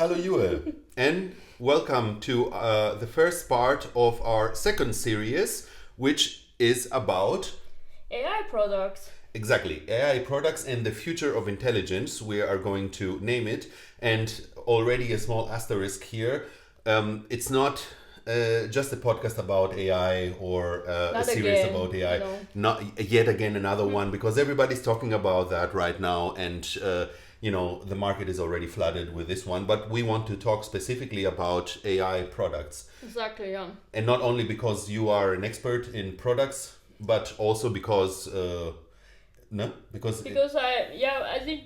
Hello, Yue, and welcome to the first part of our second series, which is about AI products. exactly AI products and the future of intelligence. We are going to name it, and already a small asterisk here. It's not just a podcast about AI or a Not series again, about AI. Not yet again another one, because everybody's talking about that right now, and the market is already flooded with this one. But we want to talk specifically about AI products, Exactly, yeah. and not only because you are an expert in products, but also because no, because Because I think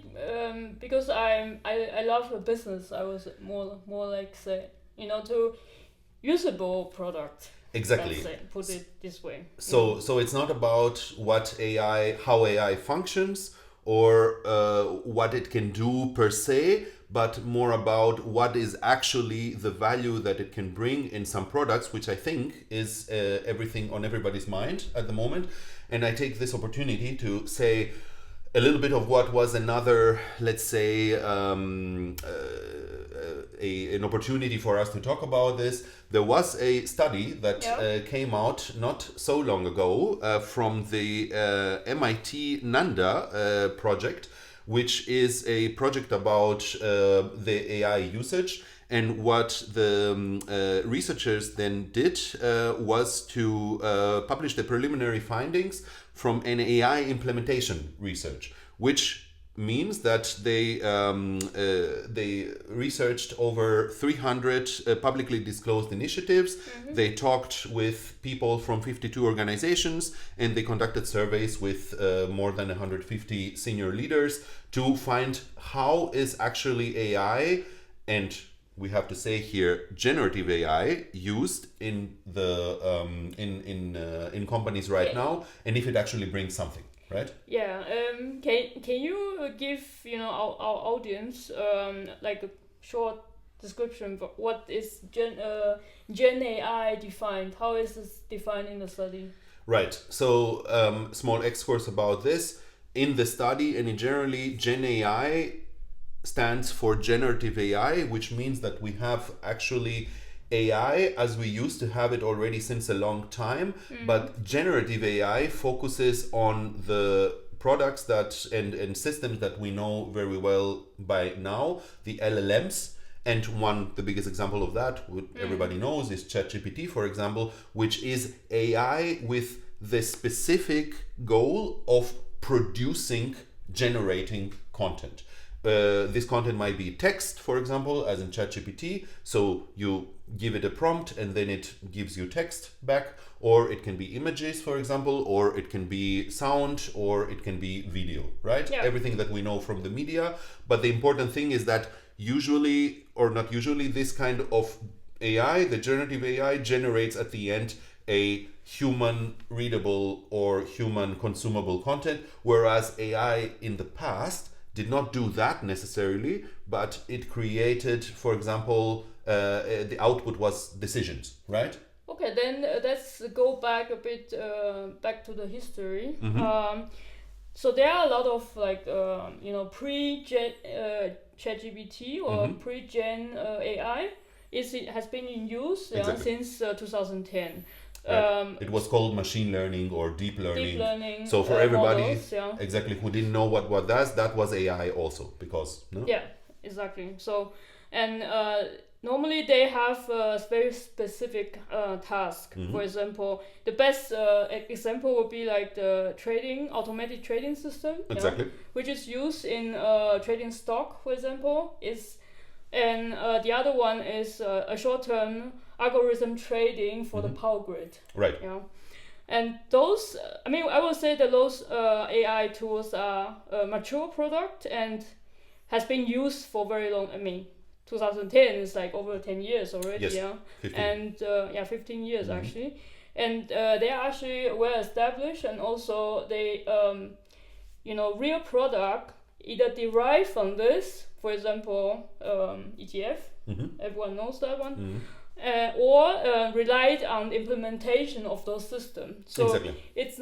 because I love the business. I was more like say to usable product. exactly. Let's say, put it this way. So it's not about how AI functions or what it can do per se, but more about what is actually the value that it can bring in some products, which I think is everything on everybody's mind at the moment. And I take this opportunity to say a little bit of what was another, let's say, an opportunity for us to talk about this. There was a study that came out not so long ago from the MIT NANDA project, which is a project about the AI usage. And what the researchers then did was to publish the preliminary findings from an AI implementation research, which means that they researched over 300 publicly disclosed initiatives. They talked with people from 52 organizations, and they conducted surveys with more than 150 senior leaders to find how is actually AI, and we have to say here generative AI, used in the in companies right now, and if it actually brings something, right? Yeah. Can you give our audience like a short description of what is Gen AI defined? How is this defined in the study? Right. So small excursus about this. In the study and in generally, Gen AI stands for generative AI, which means that we have actually AI as we used to have it already since a long time, but generative AI focuses on the products that and systems that we know very well by now, the LLMs. And the biggest example of that, what everybody knows, is ChatGPT, for example, which is AI with the specific goal of generating content. This content might be text, for example, as in ChatGPT. So you give it a prompt and then it gives you text back, or it can be images, for example, or it can be sound, or it can be video, right? Yeah. Everything that we know from the media. But the important thing is that usually, or not usually, this kind of AI, the generative AI, generates at the end a human readable or human consumable content, whereas AI in the past did not do that necessarily, but it created, for example, the output was decisions, right? Okay, then let's go back a bit back to the history. So there are a lot of like pre-Gen ChatGPT or pre-Gen AI. It has been in use since 2010. Right. It was called machine learning or deep learning. Deep learning. So for everybody, models, exactly, who didn't know what that was AI also, because no. Yeah, exactly. So and normally they have a very specific task. For example, the best example would be like the automatic trading system. Exactly. Which is used in trading stock, for example. And the other one is a short-term algorithm trading for the power grid. Right. Yeah. And those, I would say that those AI tools are a mature product and has been used for very long. 2010 is like over 10 years already. Yes, Yeah. 15. And 15 years actually. And they are actually well established, and also they, real product either derived from this. For example, ETF, everyone knows that one, or relied on implementation of those systems. So exactly. It's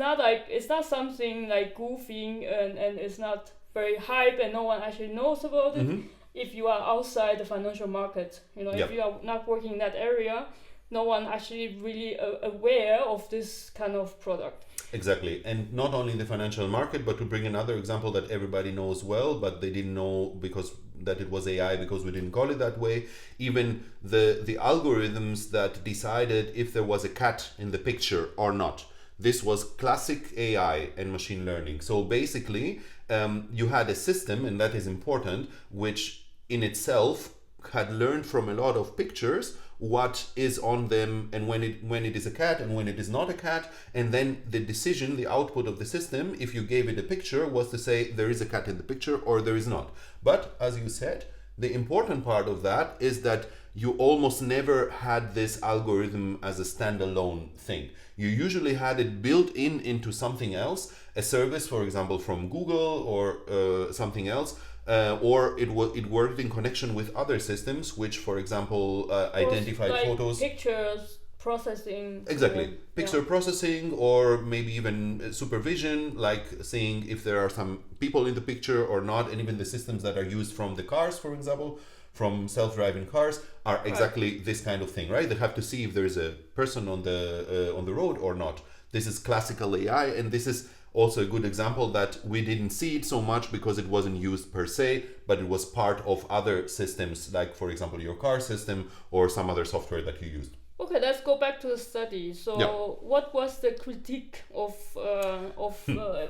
not something like goofy and it's not very hype and no one actually knows about it. if you are outside the financial market. If you are not working in that area, no one actually really aware of this kind of product. Exactly. And not only the financial market, but to bring another example that everybody knows well, but they didn't know because that it was AI because we didn't call it that way. Even the algorithms that decided if there was a cat in the picture or not. This was classic AI and machine learning. So basically, you had a system, and that is important, which in itself had learned from a lot of pictures what is on them and when it is a cat and when it is not a cat, and then the decision, the output of the system, if you gave it a picture, was to say there is a cat in the picture or there is not. But as you said, the important part of that is that you almost never had this algorithm as a standalone thing. You usually had it built into something else, a service, for example, from Google or something else, or it worked in connection with other systems, which, for example, identified like photos. Pictures processing. Exactly. Picture processing, or maybe even supervision, like seeing if there are some people in the picture or not, and even the systems that are used from the cars, for example, from self-driving cars, are exactly this kind of thing, right? They have to see if there is a person on the road or not. This is classical AI, and this is also a good example that we didn't see it so much because it wasn't used per se, but it was part of other systems, like, for example, your car system or some other software that you used. Okay, let's go back to the study. So, what was the critique of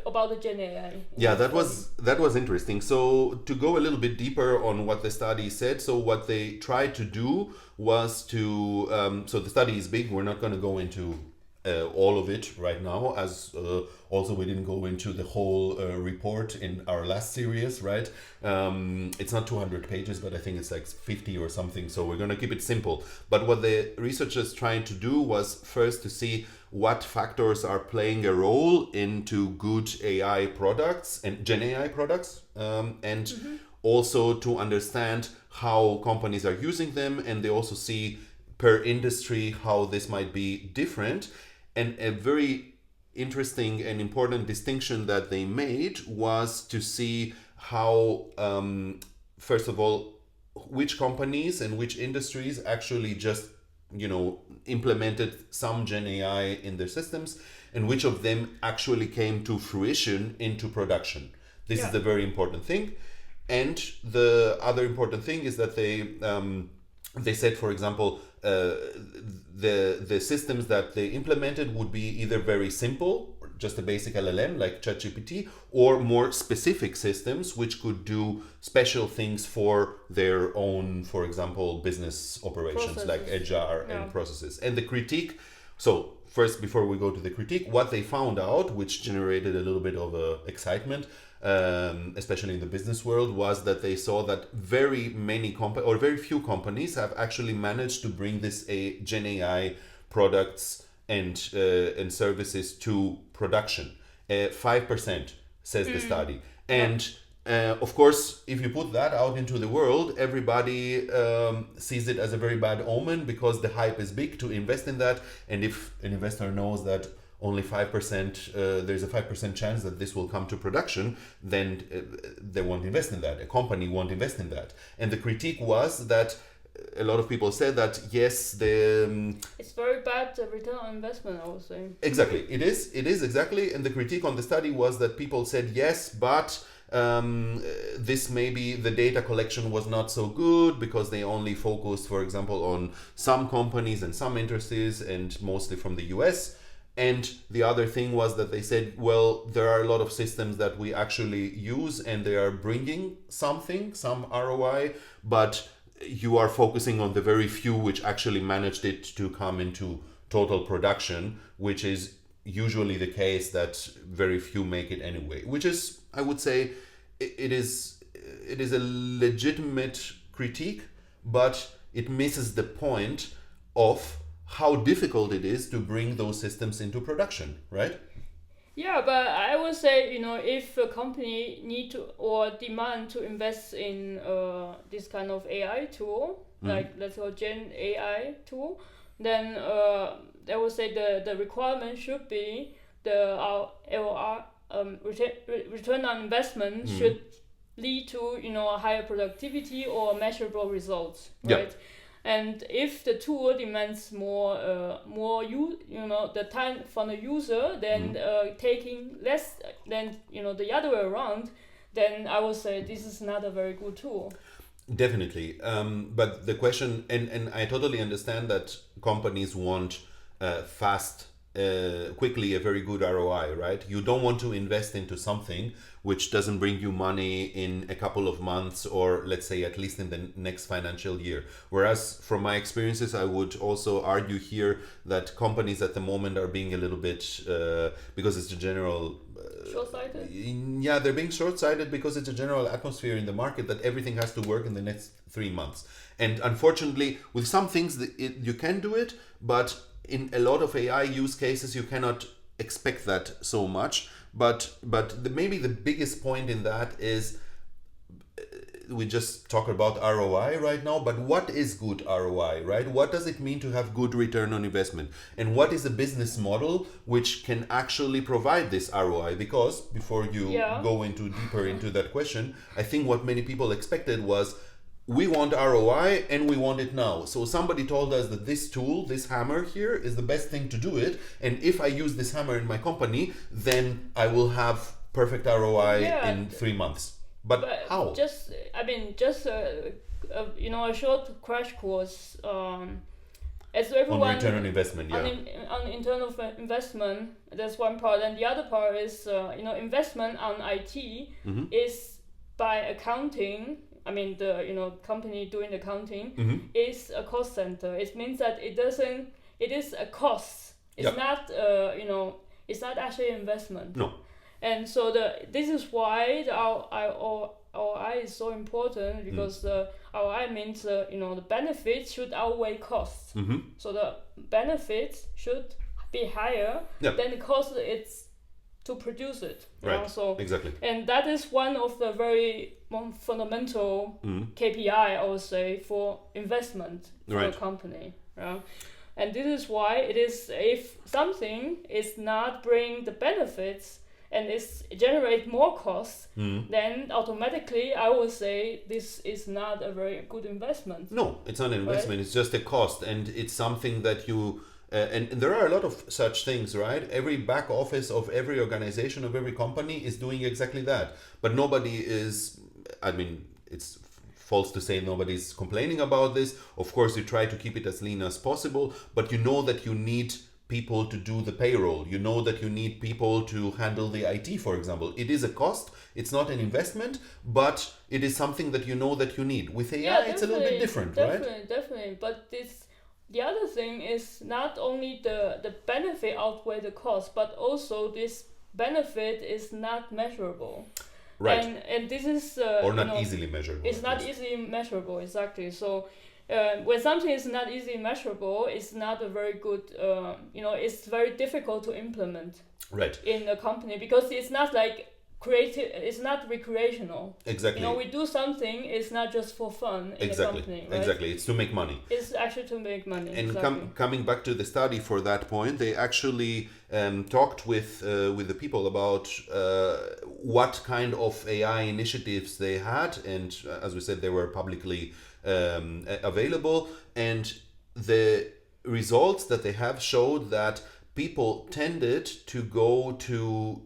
about the Gen AI? Yeah, that was interesting. So to go a little bit deeper on what the study said, so what they tried to do was to so the study is big. We're not going to go into all of it right now, as also we didn't go into the whole report in our last series, right? It's not 200 pages, but I think it's like 50 or something, so we're going to keep it simple. But what the researchers trying to do was first to see what factors are playing a role into good AI products and Gen AI products, and also to understand how companies are using them, and they also see per industry how this might be different. And a very interesting and important distinction that they made was to see how, first of all, which companies and which industries actually just, implemented some Gen AI in their systems, and which of them actually came to fruition into production. This is the very important thing. And the other important thing is that they said, for example, the systems that they implemented would be either very simple, just a basic LLM like ChatGPT, or more specific systems which could do special things for their own, for example, business operations, like HR and processes. And the critique, so first, before we go to the critique, what they found out, which generated a little bit of excitement, especially in the business world, was that they saw that very few companies have actually managed to bring this Gen AI products and services to production. 5% says the study, and of course, if you put that out into the world, everybody sees it as a very bad omen because the hype is big to invest in that, and if an investor knows that only 5%, there's a 5% chance that this will come to production, then they won't invest in that. A company won't invest in that. And the critique was that a lot of people said that, yes, it's very bad return on investment, I would say. Exactly, it is exactly. And the critique on the study was that people said, yes, but this maybe the data collection was not so good because they only focused, for example, on some companies and some industries, and mostly from the US. And the other thing was that they said, well, there are a lot of systems that we actually use and they are bringing some ROI, but you are focusing on the very few which actually managed it to come into total production, which is usually the case that very few make it anyway, which is, I would say, it is a legitimate critique, but it misses the point of how difficult it is to bring those systems into production, right? Yeah, but I would say, if a company need to or demand to invest in this kind of AI tool, like let's say Gen AI tool, then I would say the requirement should be the ROR, return on investment should lead to a higher productivity or measurable results, Yeah. right? And if the tool demands more the time from the user, then taking less than the other way around, then I would say this is not a very good tool. Definitely. But the question, and I totally understand that companies want fast, quickly a very good ROI, right? You don't want to invest into something which doesn't bring you money in a couple of months, or let's say at least in the next financial year. Whereas from my experiences, I would also argue here that companies at the moment are being a little bit, because it's a general Short-sighted? yeah, they're being short-sighted because it's a general atmosphere in the market that everything has to work in the next 3 months. And unfortunately, with some things you can do it, but in a lot of AI use cases, you cannot expect that so much. But maybe the biggest point in that is, we just talk about ROI right now, but what is good ROI, right? What does it mean to have good return on investment? And what is a business model which can actually provide this ROI? Because before you go into deeper into that question, I think what many people expected was, we want ROI and we want it now. So somebody told us that this tool, this hammer here, is the best thing to do it. And if I use this hammer in my company, then I will have perfect ROI in 3 months. But how? Just a short crash course. As everyone on return on investment, on internal investment, that's one part, and the other part is investment on IT is by accounting. I mean, the company doing the accounting is a cost center. It means that it is a cost. It's not it's not actually investment. No. And so this is why the ROI is so important, because the ROI means the benefits should outweigh costs. So the benefits should be higher than the cost it's to produce it. Right. So exactly. And that is one of the very fundamental KPI, I would say, for investment for a company. And this is why it is, if something is not bring the benefits and it's generate more costs, then automatically I would say this is not a very good investment. No, it's not an investment. Right? It's just a cost, and it's something that you and there are a lot of such things, right? Every back office of every organization, of every company is doing exactly that, but nobody is. I mean, it's false to say nobody's complaining about this. Of course, you try to keep it as lean as possible, but you know that you need people to do the payroll. You know that you need people to handle the IT, for example. It is a cost. It's not an investment, but it is something that you know that you need. With AI, it's a little bit different, right? Definitely. But the other thing is not only the benefit outweigh the cost, but also this benefit is not measurable. Right. And this is or not easily measurable. It's not easily measurable, exactly. So when something is not easily measurable, it's not a very good, it's very difficult to implement in a company, because it's not like creative, it's not recreational. Exactly. We do something, it's not just for fun in a company. Right? Exactly, it's to make money. It's actually to make money. And coming back to the study for that point, they actually talked with the people about what kind of AI initiatives they had, and as we said, they were publicly available, and the results that they have showed that people tended to go to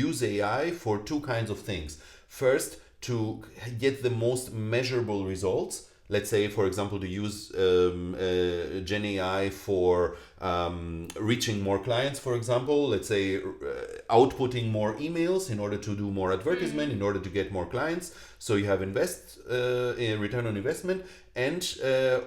use AI for two kinds of things. First, to get the most measurable results. Let's say, for example, to use Gen AI for reaching more clients, for example. Let's say outputting more emails in order to do more advertisement, in order to get more clients. So you have return on investment, and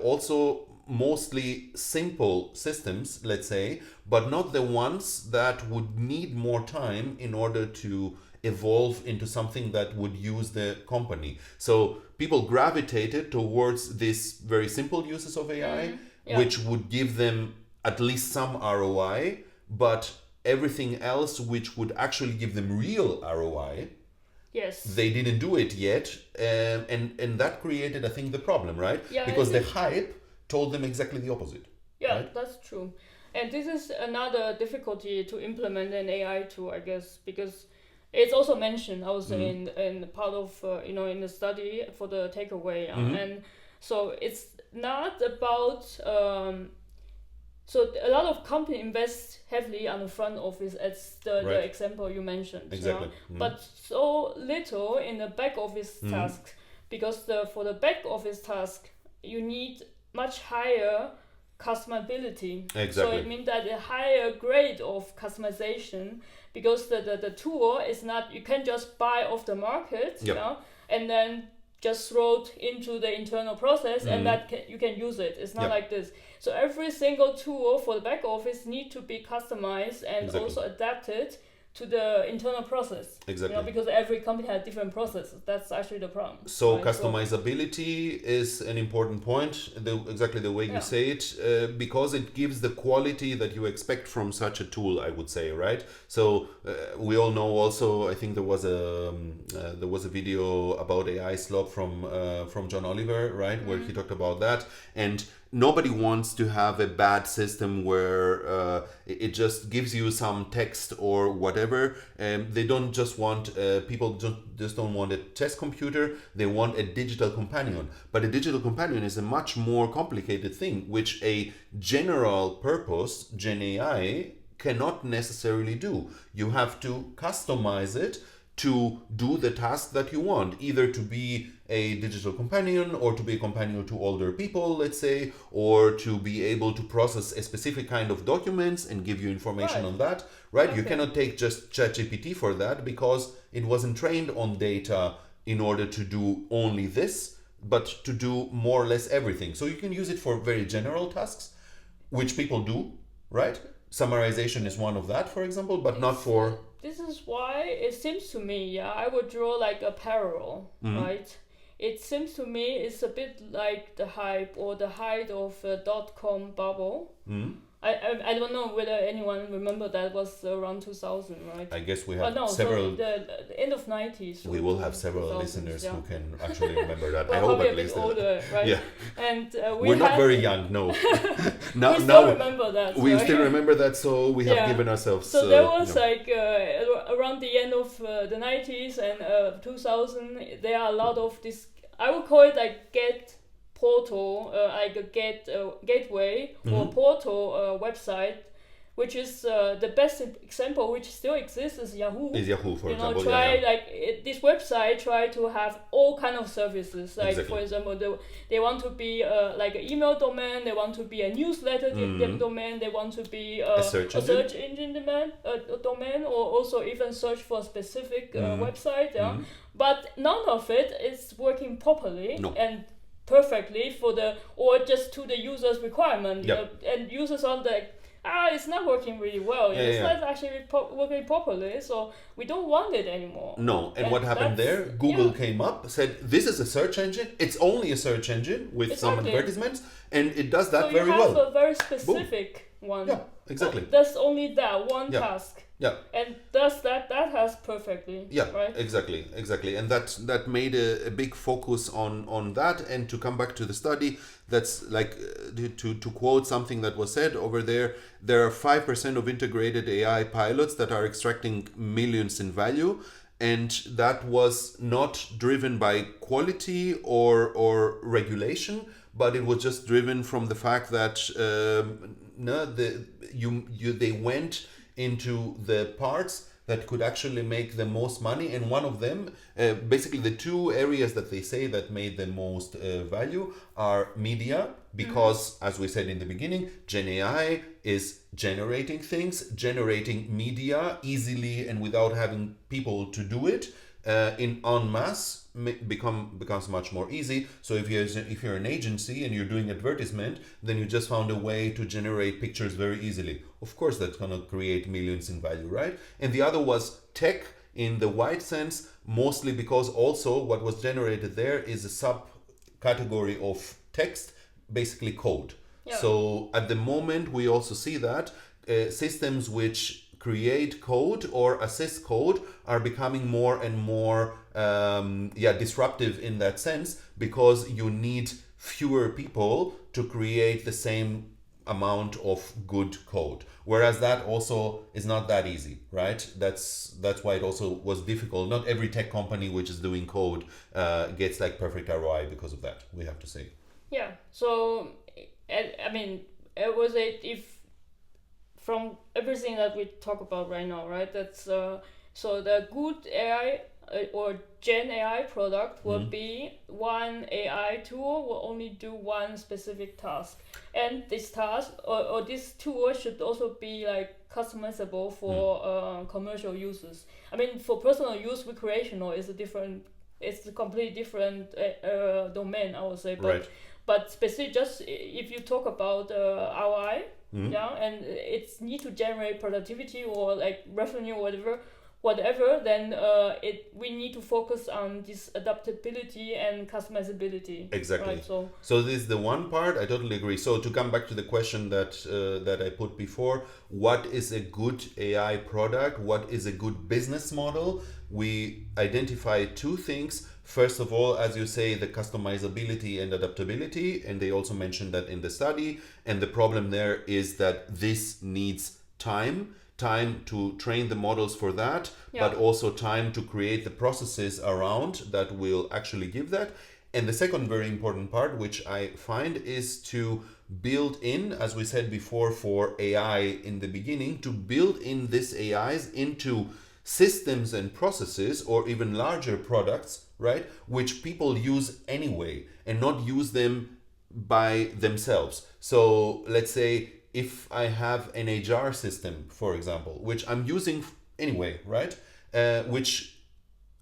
also mostly simple systems, let's say, but not the ones that would need more time in order to evolve into something that would use the company. So people gravitated towards these very simple uses of AI, which would give them at least some ROI, but everything else which would actually give them real ROI, they didn't do it yet. And that created, I think, the problem, right? Because the hype told them exactly the opposite. Right? That's true. And this is another difficulty to implement an AI tool, I guess, because it's also mentioned, I would say, in part of in the study for the takeaway, and so it's not about. So a lot of company invest heavily on the front office, as the example you mentioned. Exactly. But so little in the back office tasks, because for the back office task you need much higher customizability. Exactly. So it means that a higher grade of customization, because the tool is not, you can just buy off the market, and then just throw it into the internal process, and that you can use it. It's not like this. So every single tool for the back office need to be customized and also adapted to the internal process. Exactly. Because every company has different processes. That's actually the problem. So customizability is an important point, exactly the way you say it, because it gives the quality that you expect from such a tool, I would say, right? So we all know also, I think there was a video about AI slop from John Oliver, right, where he talked about that, and nobody wants to have a bad system where it just gives you some text or whatever. They don't just want, people just don't want a test computer, they want a digital companion. But a digital companion is a much more complicated thing, which a general purpose Gen AI cannot necessarily do. You have to customize it to do the task that you want, either to be a digital companion or to be a companion to older people, let's say, or to be able to process a specific kind of documents and give you information on that, right? Okay. You cannot take just ChatGPT for that because it wasn't trained on data in order to do only this, but to do more or less everything. So you can use it for very general tasks, which people do, right? Summarization is one of that, for example, but not for... This is why it seems to me, I would draw like a parallel, right? It seems to me it's a bit like the hype or the height of the dot-com bubble. I don't know whether anyone remember that was around 2000, right? I guess we have several... So the end of 90s. We will have several listeners who can actually remember that. Well, I hope at least. Probably a bit older, right? Yeah. And we're not very young, no. We still remember that. We still remember that, so we have given ourselves... So there was like around the end of the 90s and 2000, there are a lot of this, I would call it like portal, like a gateway or portal website, which is the best example which still exists is Yahoo. Is Yahoo, for example. This website try to have all kind of services. Like for example, they want to be like an email domain, they want to be a newsletter domain, they want to be a search engine domain, or also even search for a specific website. But none of it is working properly and perfectly or just to the user's requirement. And users are like, it's not working really well. It's not actually working properly, so we don't want it anymore. No, and what happened there? Google came up, said, this is a search engine. It's only a search engine with some advertisements, and it does that very well. So you have a very specific one. Yeah, exactly. That's only that one task. Yeah. And does that has perfectly. Yeah, right? Exactly. And that made a big focus on that. And to come back to the study, that's like to quote something that was said over there, there are 5% of integrated AI pilots that are extracting millions in value. And that was not driven by quality or regulation, but it was just driven from the fact that they went into the parts that could actually make the most money, and one of them, basically the two areas that they say that made the most value are media, because as we said in the beginning, Gen AI is generating things, generating media easily and without having people to do it in en masse becomes much more easy. So if you're an agency and you're doing advertisement, then you just found a way to generate pictures very easily. Of course, that's going to create millions in value, right? And the other was tech in the wide sense, mostly because also what was generated there is a subcategory of text, basically code. Yeah. So at the moment, we also see that systems which create code or assist code are becoming more and more disruptive in that sense, because you need fewer people to create the same amount of good code, whereas that also is not that easy, right? That's why it also was difficult. Not every tech company which is doing code gets like perfect ROI because of that, we have to say. Yeah. So, I mean, it was if from everything that we talk about right now, right? That's so the good AI or Gen AI product will be one AI tool will only do one specific task, and this task or this tool should also be like customizable for commercial users. I mean, for personal use, recreational is it's a completely different domain, I would say. But specific, just if you talk about ROI, yeah, and it's need to generate productivity or like revenue or whatever, then we need to focus on this adaptability and customizability. Exactly. Right? So this is the one part. I totally agree. So to come back to the question that I put before, what is a good AI product? What is a good business model? We identify two things. First of all, as you say, the customizability and adaptability, and they also mentioned that in the study. And the problem there is that this needs time to train the models for that, but also time to create the processes around that will actually give that. And the second very important part, which I find, is to build in, as we said before for AI in the beginning, to build in these AIs into systems and processes or even larger products, right, which people use anyway and not use them by themselves. So let's say if I have an HR system, for example, which I'm using anyway, right, which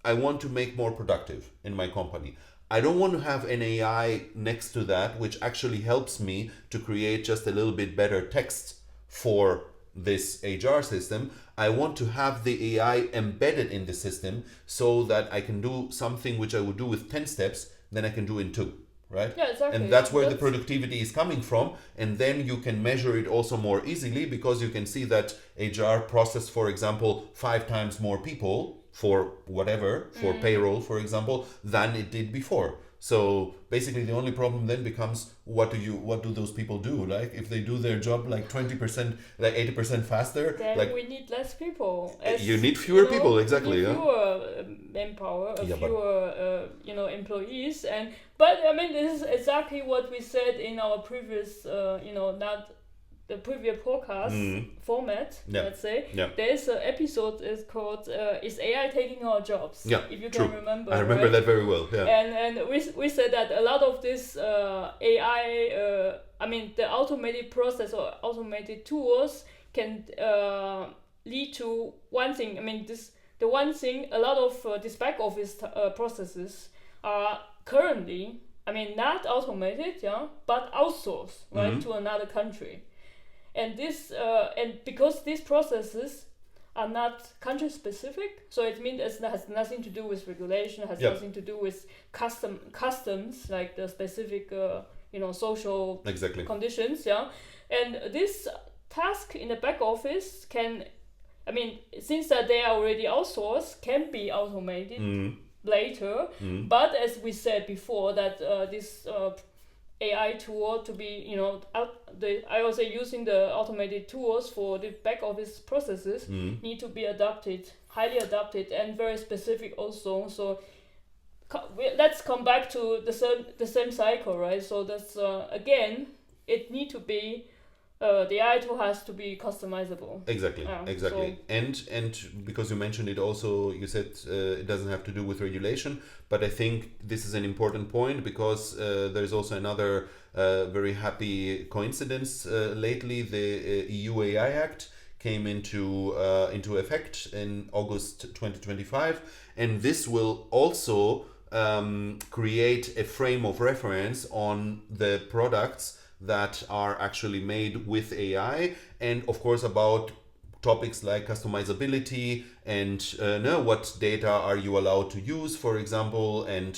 I want to make more productive in my company, I don't want to have an AI next to that which actually helps me to create just a little bit better text for this HR system. I want to have the AI embedded in the system so that I can do something which I would do with 10 steps, then I can do in 2. Right? Yeah, exactly. And that's where the productivity is coming from. And then you can measure it also more easily because you can see that HR processed, for example, 5 times more people for whatever, for payroll, for example, than it did before. So basically the only problem then becomes what do those people do? Like if they do their job like 20%, like 80% faster, then like we need less people. You need fewer people, exactly. You need fewer manpower, fewer employees, but I mean this is exactly what we said in our previous not the previous podcast format. Let's say there's an episode is called "Is AI Taking Our Jobs?" Yeah, if you true. can remember. I remember that very well. Yeah. And we said that a lot of this AI, the automated process or automated tools can lead to one thing. The one thing a lot of these back office processes are currently, not automated, but outsourced, right, to another country. And this and because these processes are not country specific, so it means it has nothing to do with regulation, has nothing to do with customs, like the specific social conditions, and this task in the back office can, since that they are already outsourced, can be automated later. But as we said before, that this AI tool to be, I also using the automated tools for the back office processes need to be adapted, highly adapted, and very specific also. So let's come back to the same cycle, right? So that's again, it need to be the AI tool has to be customizable. Exactly. So, and because you mentioned it also, you said it doesn't have to do with regulation, but I think this is an important point because there is also another very happy coincidence lately. The EU AI Act came into effect in August 2025, and this will also create a frame of reference on the products that are actually made with AI, and of course about topics like customizability and what data are you allowed to use, for example, and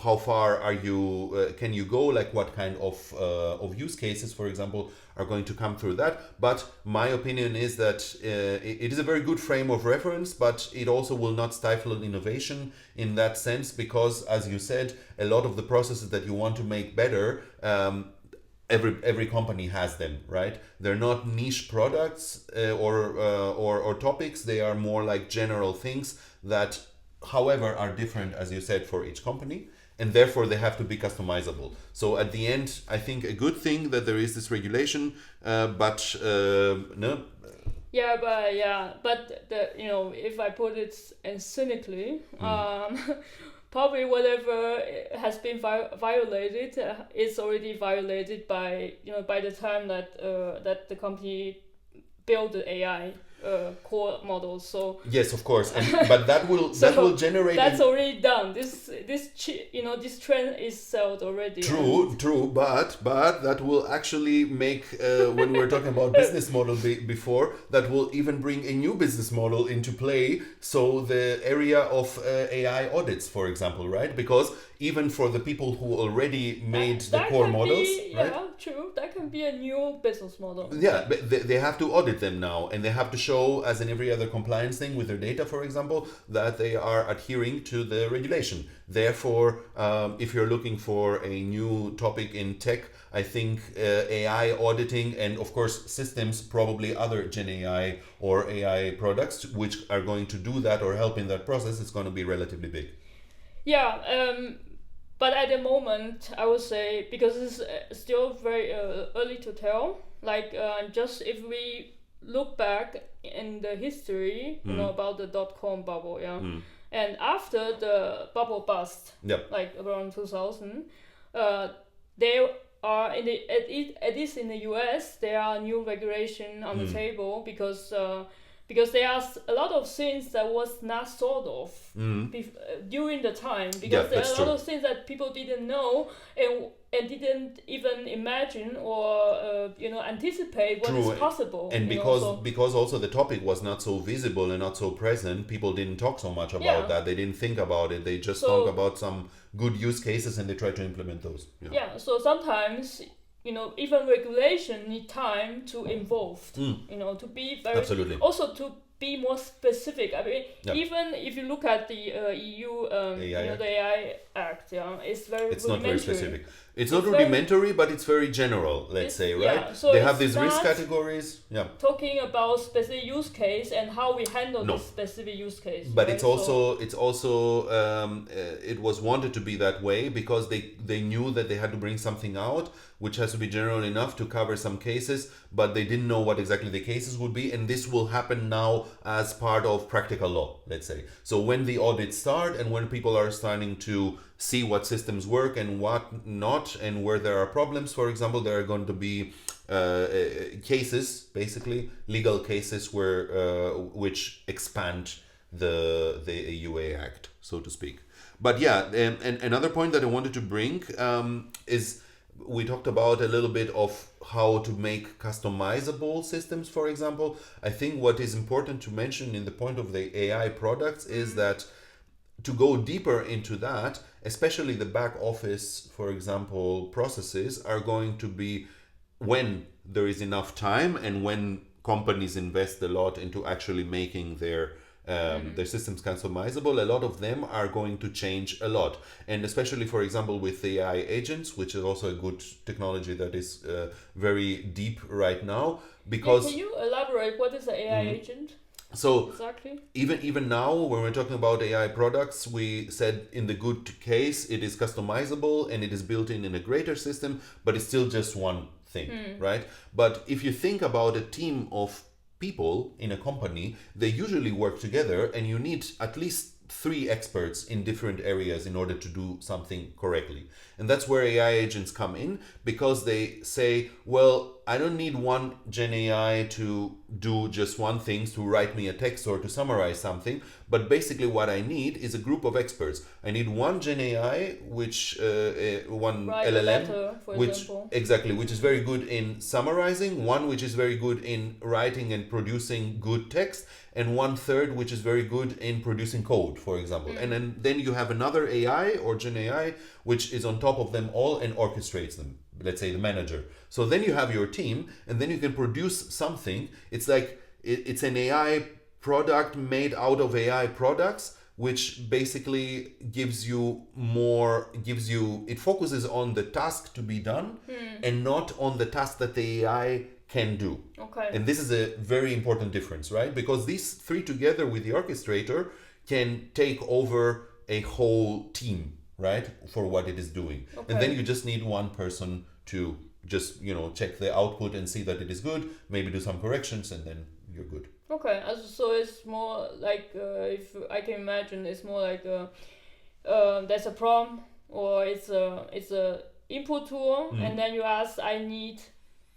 how far are you can you go, like what kind of use cases, for example, are going to come through that. But my opinion is that it is a very good frame of reference, but it also will not stifle innovation in that sense, because as you said, a lot of the processes that you want to make better every company has them, right? They're not niche products or topics. They are more like general things that, however, are different, as you said, for each company, and therefore they have to be customizable. So at the end, I think a good thing that there is this regulation, but no. But if I put it cynically, probably whatever has been violated is already violated by the time that that the company built the AI core models. So yes, of course, but that will so that will generate. That's already done. This trend is sold already. True, but that will actually make when we were talking about business model before, that will even bring a new business model into play. So the area of AI audits, for example, right? Because even for the people who already made the core models, right? Yeah, true. That can be a new business model. Yeah, but they have to audit them now, and they have to show, as in every other compliance thing with their data, for example, that they are adhering to the regulation. Therefore, if you're looking for a new topic in tech, I think AI auditing and, of course, systems, probably other Gen AI or AI products, which are going to do that or help in that process, is going to be relatively big. Yeah, but at the moment, I would say, because it's still very early to tell, like just if we look back in the history, about the .com bubble, and after the bubble bust, like around 2000, there are at least in the US, there are new regulation on the table because there are a lot of things that was not thought of during the time, because there are a lot of things that people didn't know and didn't even imagine or anticipate what is possible. And because also the topic was not so visible and not so present, people didn't talk so much about that. They didn't think about it. They just talk about some good use cases and they try to implement those. So sometimes even regulation need time to evolve, to be very, absolutely, also to be more specific. I mean, even if you look at the EU, the AI Act, it's not very specific. It's not rudimentary, but it's very general, let's say, right? Yeah, so they have these risk categories. Yeah. Talking about specific use case and how we handle this specific use case. But right? It was wanted to be that way because they knew that they had to bring something out which has to be general enough to cover some cases, but they didn't know what exactly the cases would be, and this will happen now as part of practical law, let's say. So when the audits start and when people are starting to see what systems work and what not, and where there are problems, for example, there are going to be cases, basically legal cases, where which expand the EUA Act, so to speak. But and another point that I wanted to bring is, we talked about a little bit of how to make customizable systems, for example. I think what is important to mention in the point of the AI products is that to go deeper into that, especially the back office, for example, processes are going to be, when there is enough time and when companies invest a lot into actually making their systems customizable, a lot of them are going to change a lot. And especially, for example, with the AI agents, which is also a good technology that is very deep right now. Because can you elaborate what is an AI agent? So exactly, even now, when we're talking about AI products, we said in the good case it is customizable and it is built in a greater system, but it's still just one thing, right? But if you think about a team of people in a company, they usually work together, and you need at least 3 experts in different areas in order to do something correctly. And that's where AI agents come in, because they say, well, I don't need one Gen AI to do just one thing, to write me a text or to summarize something, but basically what I need is a group of experts. I need one Gen AI, which one LLM, which is very good in summarizing, one which is very good in writing and producing good text, and 1/3 which is very good in producing code, for example. And then you have another AI or Gen AI which is on top of them all and orchestrates them, let's say the manager. So then you have your team, and then you can produce something. It's like it's an AI product made out of AI products, which basically it focuses on the task to be done and not on the task that the AI can do. Okay. And this is a very important difference, right? Because these three together with the orchestrator can take over a whole team, right, for what it is doing. Okay. And then you just need one person to just, check the output and see that it is good, maybe do some corrections, and then you're good. Okay, so it's more like, if I can imagine, it's more like there's a prompt, or it's a input tool, and then you ask, I need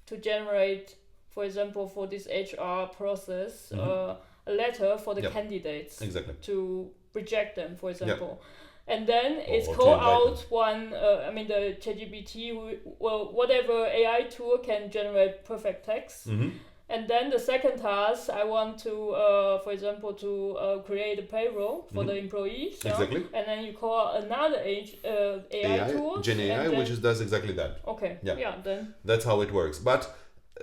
to generate, for example, for this HR process, a letter for the candidates. Exactly. To reject them, for example. Yeah. And then it's Or call out one, the ChatGPT, whatever AI tool can generate perfect text. And then the second task, I want to, for example, to create a payroll for the employees. Exactly. And then you call another AI tool. Gen AI, which does exactly that. Okay. Yeah. Then. That's how it works. But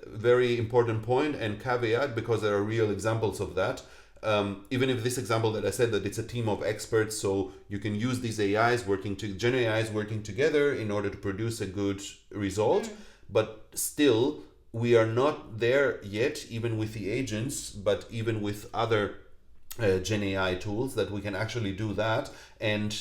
very important point and caveat, because there are real examples of that. Even if this example that I said that it's a team of experts, so you can use these AIs Gen AIs working together in order to produce a good result, but still we are not there yet, even with the agents, but even with other Gen AI tools, that we can actually do that. And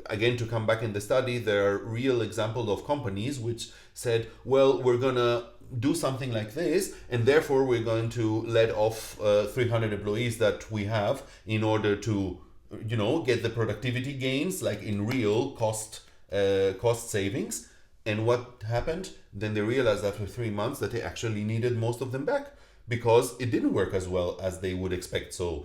again, to come back in the study, there are real examples of companies which said, well, we're gonna do something like this, and therefore we're going to let off 300 employees that we have in order to get the productivity gains, like in real cost savings. And what happened? Then they realized after 3 months that they actually needed most of them back, because it didn't work as well as they would expect. So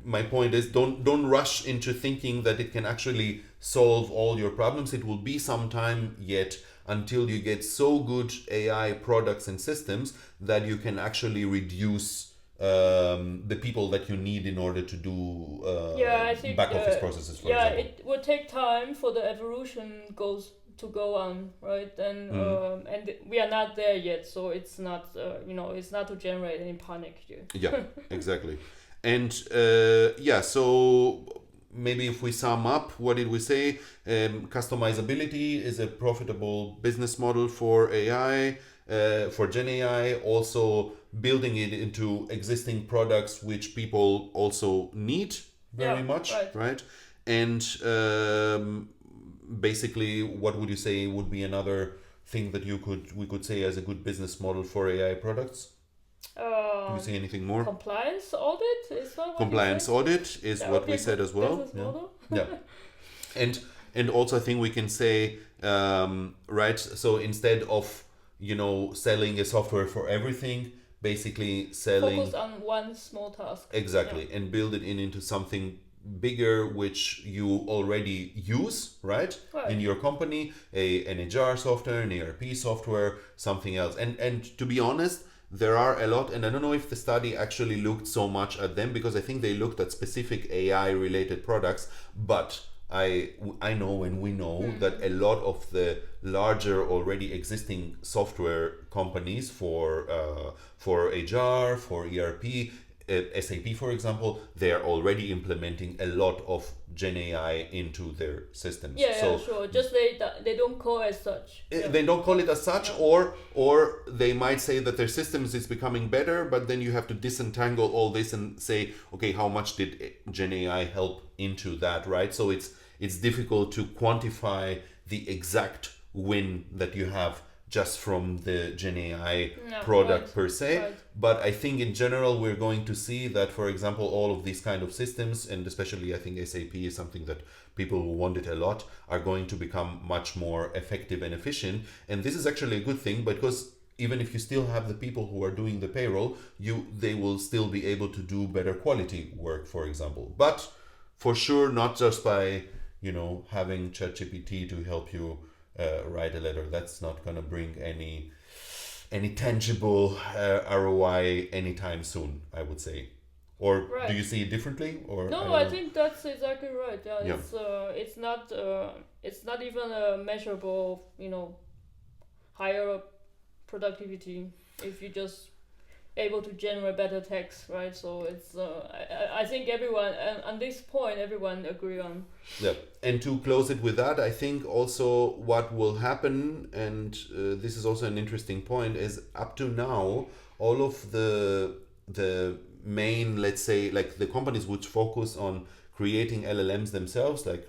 my point is, don't rush into thinking that it can actually solve all your problems. It will be some time yet until you get so good AI products and systems that you can actually reduce the people that you need in order to do I think, back office processes, for example. It would take time for the evolution to go on, right? And we are not there yet, so it's not it's not to generate any panic here. Yeah, exactly. And so maybe if we sum up, what did we say? Customizability is a profitable business model for AI, for Gen AI. Also building it into existing products which people also need very much, right? And basically, what would you say would be another thing that we could say as a good business model for AI products? Do you see anything more? Compliance audit is what compliance audit is what we said as well. Yeah. And also I think we can say right. So instead of selling a software for everything, basically selling, focus on one small task. Exactly, and build it into something bigger which you already use, right? In your company, an HR software, an ERP software, something else. And to be honest, there are a lot, and I don't know if the study actually looked so much at them, because I think they looked at specific AI related products, but I know and we know that a lot of the larger already existing software companies for HR, for ERP, SAP, for example, they are already implementing a lot of Gen AI into their systems. Sure. Just they don't call it as such. They don't call it as such, or they might say that their systems is becoming better, but then you have to disentangle all this and say, okay, how much did Gen AI help into that, right? So it's difficult to quantify the exact win that you have just from the Gen AI product per se. Right. But I think in general, we're going to see that, for example, all of these kind of systems, and especially I think SAP is something that people who want it a lot, are going to become much more effective and efficient. And this is actually a good thing, because even if you still have the people who are doing the payroll, they will still be able to do better quality work, for example. But for sure, not just by, having ChatGPT to help you write a letter. That's not going to bring any tangible ROI anytime soon, I would say. Or do you see it differently? Or no, I think that's exactly right. It's not even a measurable, higher productivity if you just able to generate better text, right? So it's I think everyone on this point everyone agree on. Yeah, and to close it with that, I think also what will happen, and this is also an interesting point, is up to now all of the main, let's say, like the companies which focus on creating LLMs themselves, like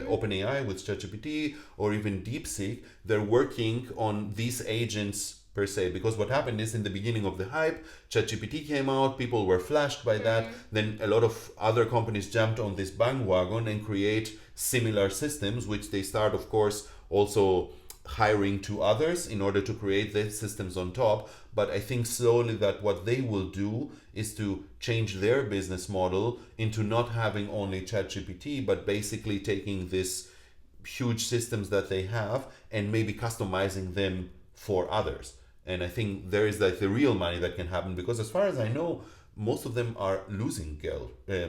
OpenAI with ChatGPT or even DeepSeek, they're working on these agents per se, because what happened is in the beginning of the hype, ChatGPT came out, people were flashed by that, then a lot of other companies jumped on this bandwagon and create similar systems, which they start, of course, also hiring to others in order to create the systems on top. But I think slowly that what they will do is to change their business model into not having only ChatGPT, but basically taking this huge systems that they have and maybe customizing them for others. And I think there is like the real money that can happen, because as far as I know, most of them are losing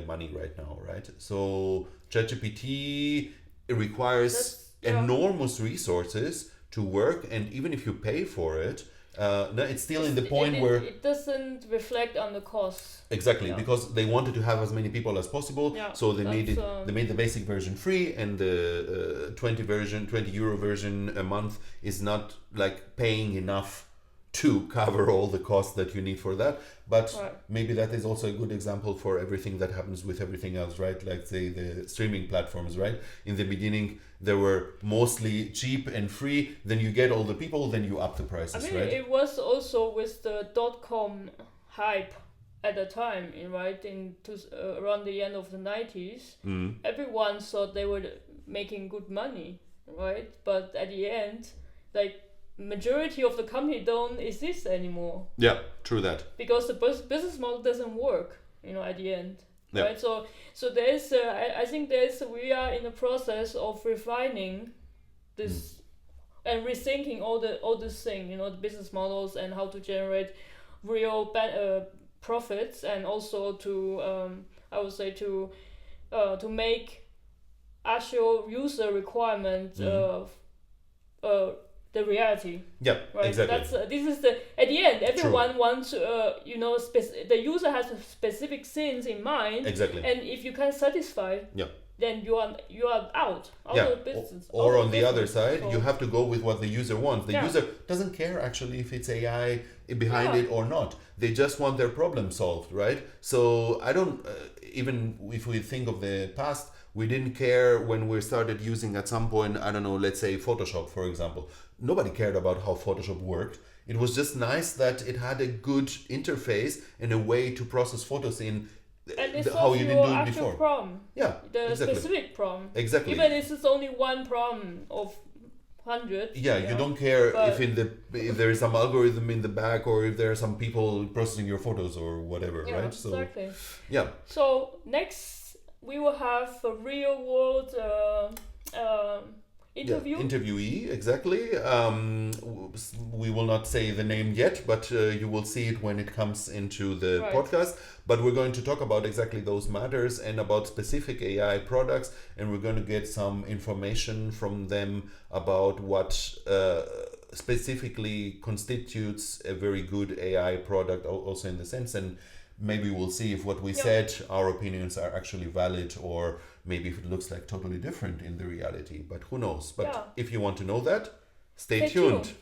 money right now, right? So ChatGPT requires enormous resources to work, and even if you pay for it, no, it's still in the point where it doesn't reflect on the cost. Exactly, because they wanted to have as many people as possible, so they made it. They made the basic version free, and the 20 euro version a month is not like paying enough to cover all the costs that you need for that. But maybe that is also a good example for everything that happens with everything else, right? Like say the streaming platforms, right? In the beginning, they were mostly cheap and free. Then you get all the people, then you up the prices, right? It was also with the .com hype at the time, right? Around the end of the 90s, everyone thought they were making good money, right? But at the end, like, majority of the company don't exist anymore. Yeah, true that. Because the business model doesn't work, at the end. Yeah. Right? So there's I think we are in the process of refining this and rethinking all this thing, the business models and how to generate real profits, and also to I would say to make actual user requirement the reality. Yeah, right? Exactly. This is at the end, everyone wants the user has specific things in mind. Exactly. And if you can't satisfy, then you are out of business. Or on the other side, you have to go with what the user wants. The user doesn't care actually if it's AI behind it or not. They just want their problem solved, right? So I don't even if we think of the past, we didn't care when we started using at some point, I don't know, let's say Photoshop, for example. Nobody cared about how Photoshop worked. It was just nice that it had a good interface and a way to process photos in how you didn't do it before. Problem. Yeah, the specific problem. Exactly. Even if it's only one problem of 100. Yeah, you don't care if there is some algorithm in the back, or if there are some people processing your photos or whatever, right? Exactly. Yeah. So next we will have a real world interview. Interviewee, exactly. We will not say the name yet, but you will see it when it comes into the podcast. But we're going to talk about exactly those matters and about specific AI products, and we're going to get some information from them about what specifically constitutes a very good AI product, also in the sense, and maybe we'll see if what we said, our opinions are actually valid, or maybe if it looks like totally different in the reality, but who knows. But if you want to know that, stay tuned.